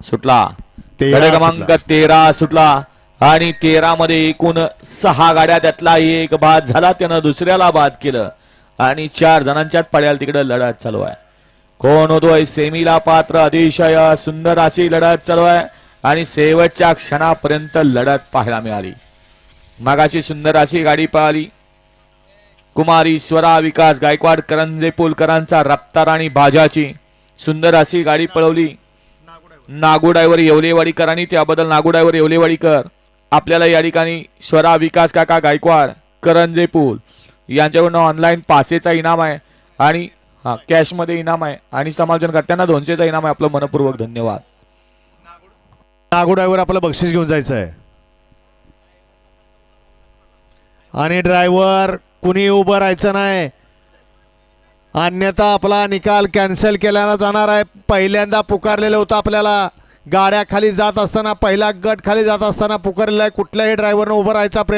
सुटला गड क्रमांक 13 सुटला आणि 13 मध्ये एकूण 6 गाड्या, त्यातला एक बाद झाला, त्यानं दुसऱ्याला बाद केलं आणि 4 जणांच्यात पड्याला तिकडे लढत चालू आहे. कोण होतोय सेमीला पात्र? अतिशय सुंदर अशी लढत चालू आहे आणि शेवटच्या क्षणापर्यंत लढत पाहायला मिळाली. मागाशी सुंदर अशी गाडी पळाली. कुमारी स्वरा विकास गायकवाड करंजे पोलकरांचा रफ्तार आणि बाजाची सुंदर अशी गाडी पळवली. नागू ड्रायव्हर येवलेवाडीकरांनी, त्याबद्दल नागू ड्रायव्हर येवलेवाडीकर आपल्याला या ठिकाणी स्वरा विकास काका गायकवाड करंजे पूल यांच्याकडून ऑनलाईन पासेचा इनाम आहे आणि कॅश मध्ये इनाम आहे आणि समालोचनकर्त्यांना 200चा इनाम आहे. आपलं मनपूर्वक धन्यवाद. नागू ड्रायव्हर आपलं बक्षीस घेऊन जायचं आहे आणि ड्रायव्हर कुणी उभं राहायचं नाही, अन्यथा आपला निकाल कॅन्सल केला जाणार आहे. पहिल्यांदा पुकारलेलं होतं आपल्याला, गाड्या खाली जात असताना, पहिला गट खाली जात असताना पुकारलेला आहे. कुठल्याही ड्रायव्हरनं उभं राहायचा प्रयत्न